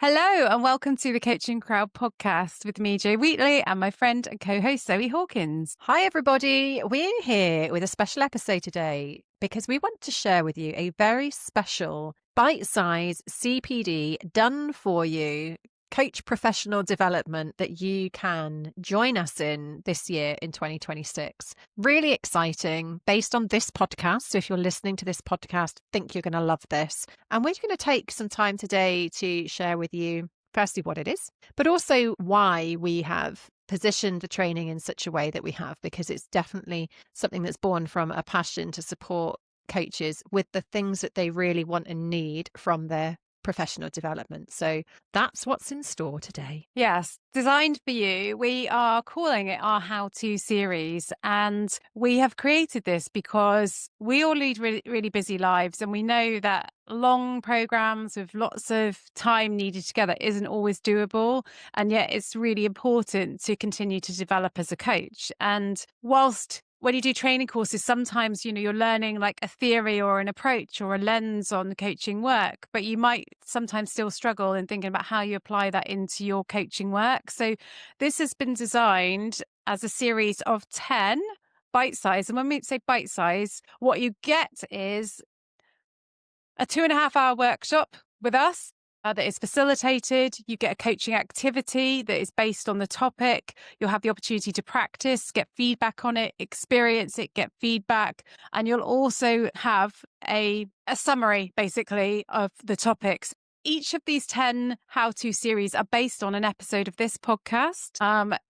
Hello and welcome to the Coaching Crowd podcast with me, Jo Wheatley, and my friend and co-host Zoe Hawkins. Hi, everybody. We're here with a special episode today because we want to share with you a very special bite-sized CPD done for you coach professional development that you can join us in this year in 2026. Really exciting based on this podcast. So if you're listening to this podcast, think you're going to love this. And we're going to take some time today to share with you firstly what it is, but also why we have positioned the training in such a way that we have, because it's definitely something that's born from a passion to support coaches with the things that they really want and need from their professional development. So that's what's in store today. Yes, designed for you. We are calling it our how-to series, and we have created this because we all lead really, really busy lives, and we know that long programs with lots of time needed together isn't always doable, and yet it's really important to continue to develop as a coach. And whilst when you do training courses, sometimes, you're learning like a theory or an approach or a lens on coaching work, but you might sometimes still struggle in thinking about how you apply that into your coaching work. So this has been designed as a series of 10 bite size. And when we say bite size, what you get is a 2.5 hour workshop with us that is facilitated. You get a coaching activity that is based on the topic. You'll have the opportunity to practice, get feedback on it, experience it, get feedback. And you'll also have a summary, basically, of the topics. Each of these 10 how-to series are based on an episode of this podcast.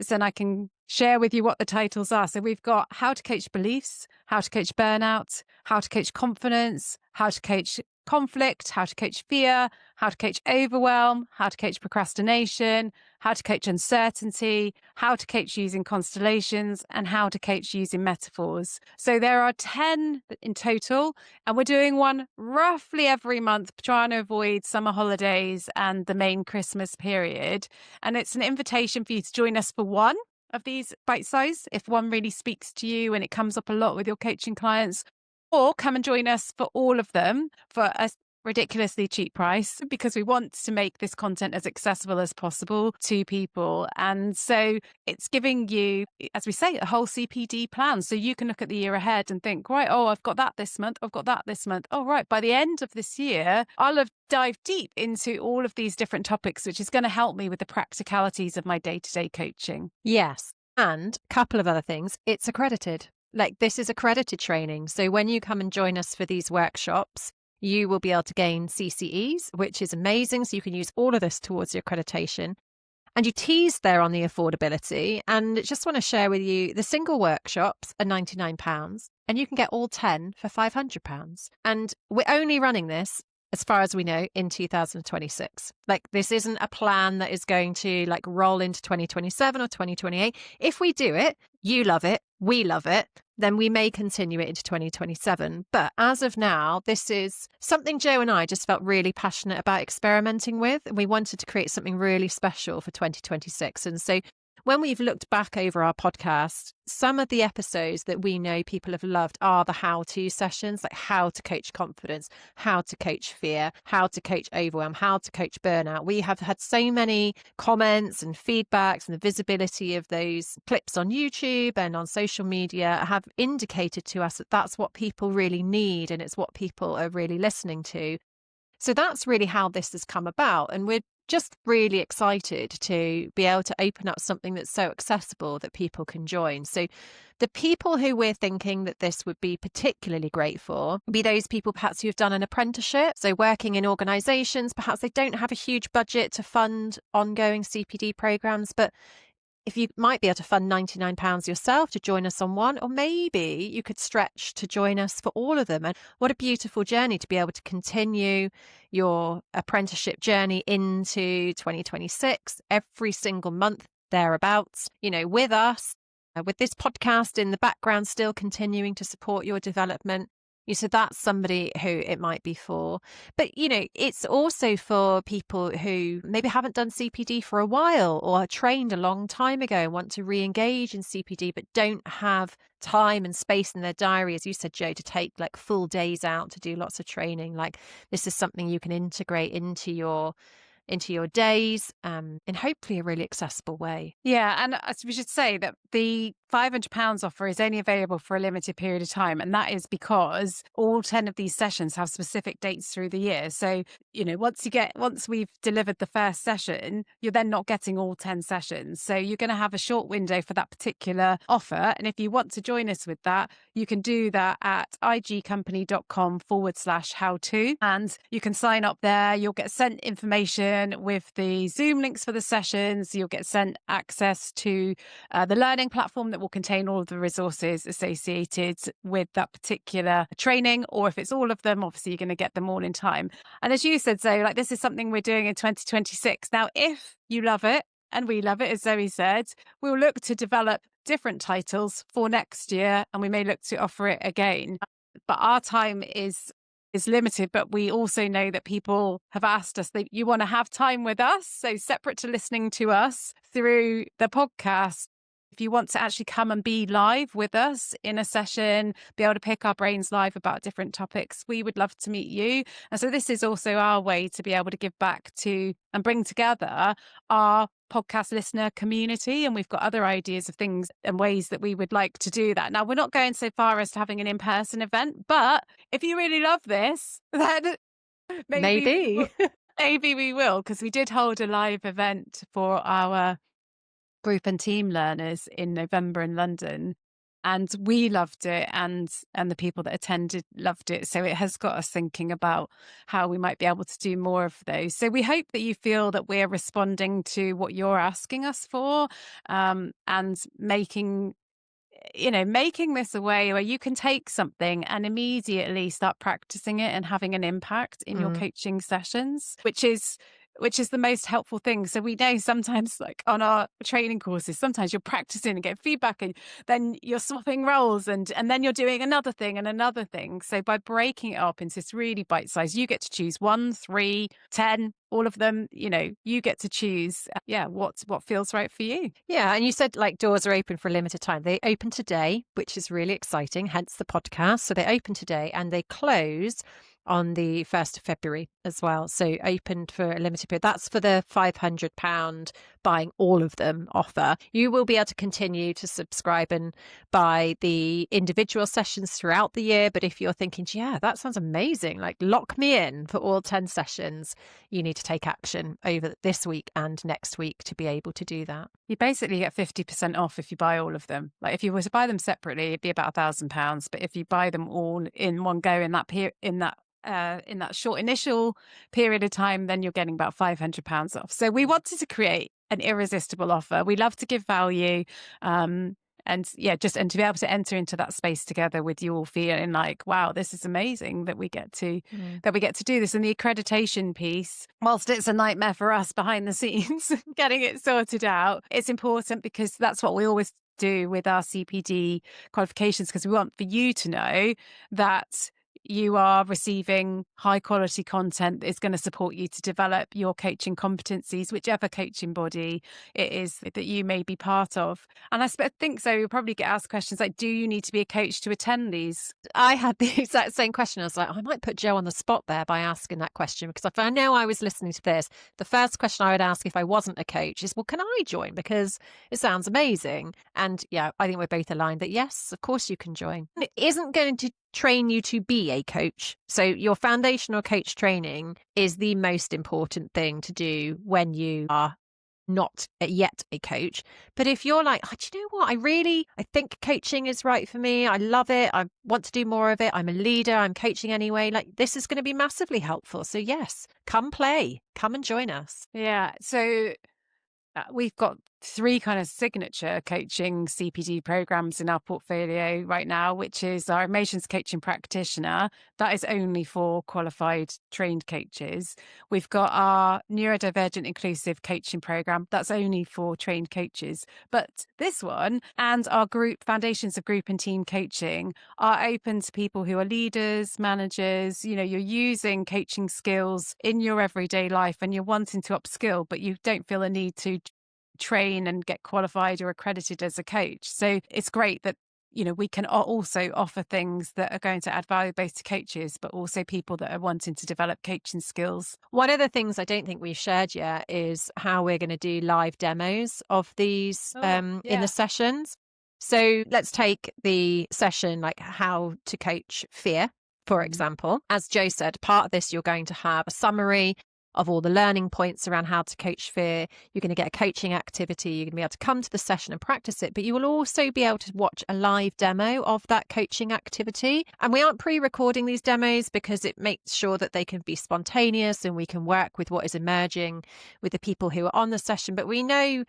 So I can share with you what the titles are. So we've got how to coach beliefs, how to coach burnout, how to coach confidence, how to coach conflict, how to coach fear, how to coach overwhelm, how to coach procrastination, how to coach uncertainty, how to coach using constellations, and how to coach using metaphors. So there are 10 in total, and we're doing one roughly every month, trying to avoid summer holidays and the main Christmas period. And it's an invitation for you to join us for one of these bite size if one really speaks to you and it comes up a lot with your coaching clients, or come and join us for all of them for a ridiculously cheap price, because we want to make this content as accessible as possible to people. And so it's giving you, as we say, a whole CPD plan. So you can look at the year ahead and think, right, oh, I've got that this month. I've got that this month. Oh, right. By the end of this year, I'll have dived deep into all of these different topics, which is going to help me with the practicalities of my day-to-day coaching. Yes. And a couple of other things. It's accredited. Like, this is accredited training. So when you come and join us for these workshops, you will be able to gain CCEs, which is amazing. So you can use all of this towards your accreditation. And you teased there on the affordability. And just want to share with you, the single workshops are £99 and you can get all 10 for £500. And we're only running this, as far as we know, in 2026. Like, this isn't a plan that is going to like roll into 2027 or 2028. If we do it, you love it, we love it, then we may continue it into 2027. But as of now, this is something Jo and I just felt really passionate about experimenting with. We wanted to create something really special for 2026. And so when we've looked back over our podcast, some of the episodes that we know people have loved are the how-to sessions, like how to coach confidence, how to coach fear, how to coach overwhelm, how to coach burnout. We have had so many comments and feedbacks, and the visibility of those clips on YouTube and on social media have indicated to us that that's what people really need, and it's what people are really listening to. So that's really how this has come about. And we're just really excited to be able to open up something that's so accessible that people can join. So the people who we're thinking that this would be particularly great for would be those people perhaps who've done an apprenticeship. So working in organisations, perhaps they don't have a huge budget to fund ongoing CPD programs, but if you might be able to fund £99 yourself to join us on one, or maybe you could stretch to join us for all of them. And what a beautiful journey to be able to continue your apprenticeship journey into 2026, every single month thereabouts, with us, with this podcast in the background, still continuing to support your development. So that's somebody who it might be for. But, it's also for people who maybe haven't done CPD for a while or are trained a long time ago and want to re-engage in CPD, but don't have time and space in their diary, as you said, Jo, to take like full days out to do lots of training. Like, this is something you can integrate into your into your days in hopefully a really accessible way. Yeah, and we should say that the £500 offer is only available for a limited period of time. And that is because all 10 of these sessions have specific dates through the year. So, once we've delivered the first session, you're then not getting all 10 sessions. So you're going to have a short window for that particular offer. And if you want to join us with that, you can do that at igcompany.com/how-to. And you can sign up there. You'll get sent information with the Zoom links for the sessions. You'll get sent access to the learning platform that will contain all of the resources associated with that particular training. Or if it's all of them, obviously you're going to get them all in time. And as you said, Zoe, like this is something we're doing in 2026. Now, if you love it and we love it, as Zoe said, we'll look to develop different titles for next year, and we may look to offer it again. But our time is limited, but we also know that people have asked us that you want to have time with us. So separate to listening to us through the podcast, if you want to actually come and be live with us in a session, be able to pick our brains live about different topics, we would love to meet you. And so this is also our way to be able to give back to and bring together our podcast listener community. And we've got other ideas of things and ways that we would like to do that. Now, we're not going so far as to having an in-person event, but if you really love this, then Maybe. maybe we will, because we did hold a live event for our group and team learners in November in London, and we loved it, and the people that attended loved it. So it has got us thinking about how we might be able to do more of those. So we hope that you feel that we're responding to what you're asking us for, and making this a way where you can take something and immediately start practicing it and having an impact in your coaching sessions, which is the most helpful thing. So we know sometimes, like on our training courses, sometimes you're practicing and get feedback, and then you're swapping roles, and then you're doing another thing and another thing. So by breaking it up into this really bite size, you get to choose 1, 3, 10, all of them. You get to choose, what feels right for you. Yeah. And you said like doors are open for a limited time. They open today, which is really exciting, hence the podcast. So they open today and they close on the 1st of February as well. So opened for a limited period. That's for the £500 buying all of them offer. You will be able to continue to subscribe and buy the individual sessions throughout the year. But if you're thinking, yeah, that sounds amazing, like lock me in for all 10 sessions, you need to take action over this week and next week to be able to do that. You basically get 50% off if you buy all of them. Like if you were to buy them separately, it'd be about £1,000. But if you buy them all in one go in that short initial period of time, then you're getting about £500 off. So we wanted to create an irresistible offer. We love to give value. And to be able to enter into that space together with you all feeling like, wow, this is amazing that we get to do this. And the accreditation piece, whilst it's a nightmare for us behind the scenes, getting it sorted out, it's important because that's what we always do with our CPD qualifications, because we want for you to know that you are receiving high quality content that is going to support you to develop your coaching competencies, whichever coaching body it is that you may be part of. And I think so. You'll probably get asked questions like, do you need to be a coach to attend these? I had the exact same question. I was like, I might put Jo on the spot there by asking that question, because if I know I was listening to this, the first question I would ask if I wasn't a coach is, well, can I join? Because it sounds amazing. And yeah, I think we're both aligned that yes, of course you can join. It isn't going to train you to be a coach. So your foundational coach training is the most important thing to do when you are not yet a coach. But if you're like, oh, do you know what? I think coaching is right for me. I love it. I want to do more of it. I'm a leader. I'm coaching anyway. Like this is going to be massively helpful. So yes, come play, come and join us. Yeah. So we've got 3 kind of signature coaching CPD programs in our portfolio right now, which is our emotions coaching practitioner. That is only for qualified trained coaches. We've got our neurodivergent inclusive coaching program. That's only for trained coaches. But this one and our group foundations of group and team coaching are open to people who are leaders, managers. You're using coaching skills in your everyday life and you're wanting to upskill, but you don't feel a need to train and get qualified or accredited as a coach. So it's great that we can also offer things that are going to add value both to coaches, but also people that are wanting to develop coaching skills. One of the things I don't think we've shared yet is how we're going to do live demos of these in the sessions. So let's take the session like how to coach fear, for example. As Joe said, part of this, you're going to have a summary of all the learning points around how to coach fear. You're going to get a coaching activity. You're going to be able to come to the session and practice it, but you will also be able to watch a live demo of that coaching activity. And we aren't pre-recording these demos because it makes sure that they can be spontaneous and we can work with what is emerging with the people who are on the session. But we know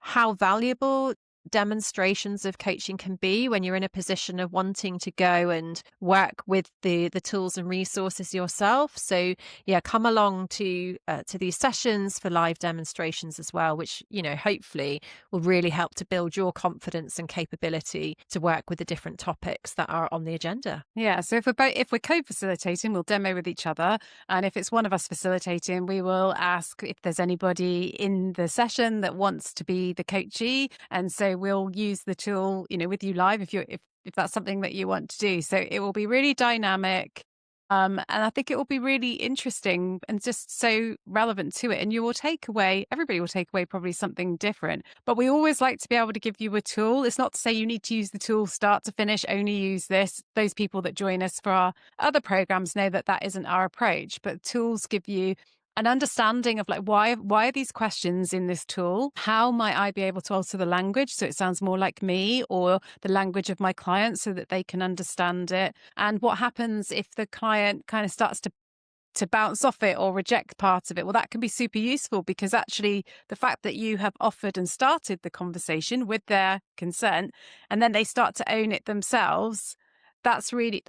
how valuable demonstrations of coaching can be when you're in a position of wanting to go and work with the tools and resources yourself. So yeah, come along to these sessions for live demonstrations as well, which hopefully will really help to build your confidence and capability to work with the different topics that are on the agenda. Yeah, so if we're co-facilitating, we'll demo with each other, and if it's one of us facilitating, we will ask if there's anybody in the session that wants to be the coachee, and so we'll use the tool, with you live if that's something that you want to do. So it will be really dynamic. And I think it will be really interesting and just so relevant to it. And everybody will take away probably something different. But we always like to be able to give you a tool. It's not to say you need to use the tool start to finish, only use this. Those people that join us for our other programs know that isn't our approach. But tools give you an understanding of like why are these questions in this tool? How might I be able to alter the language so it sounds more like me or the language of my client so that they can understand it? And what happens if the client kind of starts to bounce off it or reject part of it? Well, that can be super useful because actually the fact that you have offered and started the conversation with their consent and then they start to own it themselves, that's really,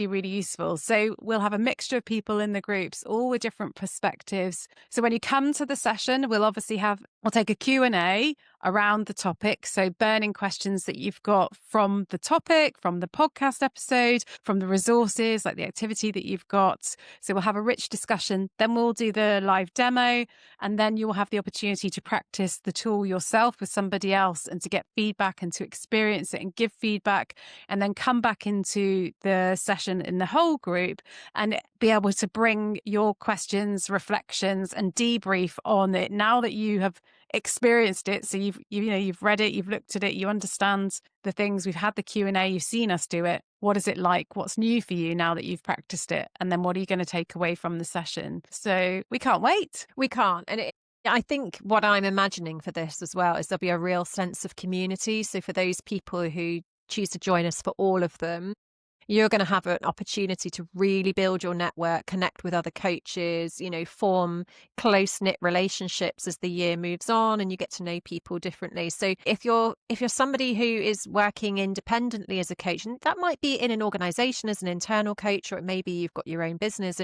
really useful. So we'll have a mixture of people in the groups, all with different perspectives. So when you come to the session, we'll take a Q&A around the topic. So burning questions that you've got from the topic, from the podcast episode, from the resources, like the activity that you've got. So we'll have a rich discussion. Then we'll do the live demo, and then you'll have the opportunity to practice the tool yourself with somebody else and to get feedback and to experience it and give feedback, and then come back into the session in the whole group and be able to bring your questions, reflections, and debrief on it now that you have experienced it. So you've read it, you've looked at it, you understand the things. We've had the Q&A, you've seen us do it. What is it like? What's new for you now that you've practiced it? And then what are you going to take away from the session? So we can't wait. We can't. And I think what I'm imagining for this as well is there'll be a real sense of community. So for those people who choose to join us for all of them, you're going to have an opportunity to really build your network, connect with other coaches, form close-knit relationships as the year moves on and you get to know people differently. So if you're somebody who is working independently as a coach, and that might be in an organization as an internal coach, or maybe you've got your own business,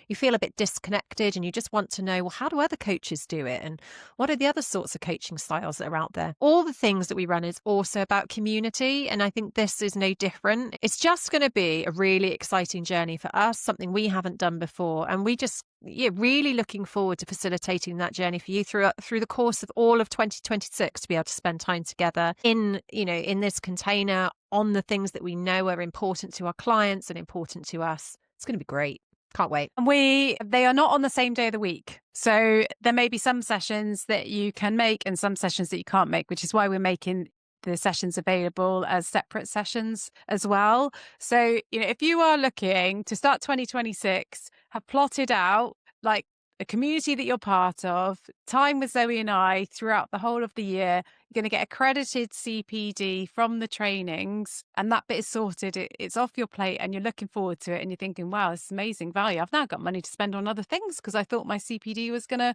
you feel a bit disconnected and you just want to know, well, how do other coaches do it? And what are the other sorts of coaching styles that are out there? All the things that we run is also about community. And I think this is no different. It's just going to be a really exciting journey for us, something we haven't done before. And really looking forward to facilitating that journey for you through the course of all of 2026 to be able to spend time together in this container on the things that we know are important to our clients and important to us. It's going to be great. Can't wait. And they are not on the same day of the week. So there may be some sessions that you can make and some sessions that you can't make, which is why we're making the sessions available as separate sessions as well. So, if you are looking to start 2026, have plotted out like a community that you're part of, time with Zoe and I throughout the whole of the year, you're going to get accredited CPD from the trainings, and that bit is sorted. It's off your plate and you're looking forward to it and you're thinking, wow, this is amazing value. I've now got money to spend on other things because I thought my CPD was going to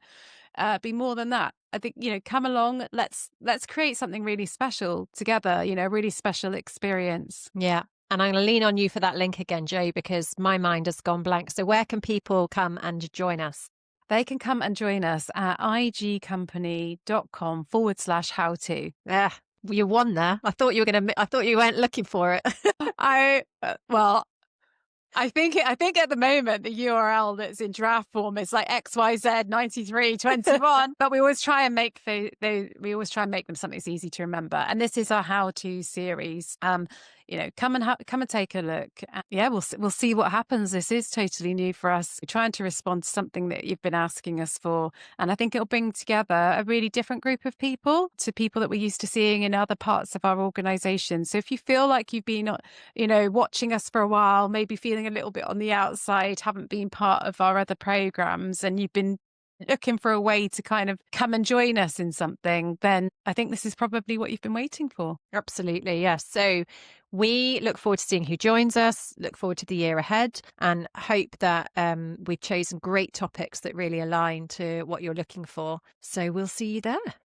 be more than that. I think, come along, let's create something really special together, a really special experience. Yeah. And I'm going to lean on you for that link again, Joe, because my mind has gone blank. So where can people come and join us? They can come and join us at igcompany.com/how-to. Yeah, you won there. I thought you weren't looking for it. I think at the moment the URL that's in draft form is like XYZ9321, but we always try and make them something that's easy to remember. And this is our how-to series. come and take a look. Yeah, we'll see what happens. This is totally new for us. We're trying to respond to something that you've been asking us for, and I think it'll bring together a really different group of people to people that we're used to seeing in other parts of our organization. So if you feel like you've been, watching us for a while, maybe feeling a little bit on the outside, haven't been part of our other programs, and you've been looking for a way to kind of come and join us in something, then I think this is probably what you've been waiting for. Absolutely, yes. So we look forward to seeing who joins us, look forward to the year ahead, and hope that we've chosen great topics that really align to what you're looking for. So we'll see you there.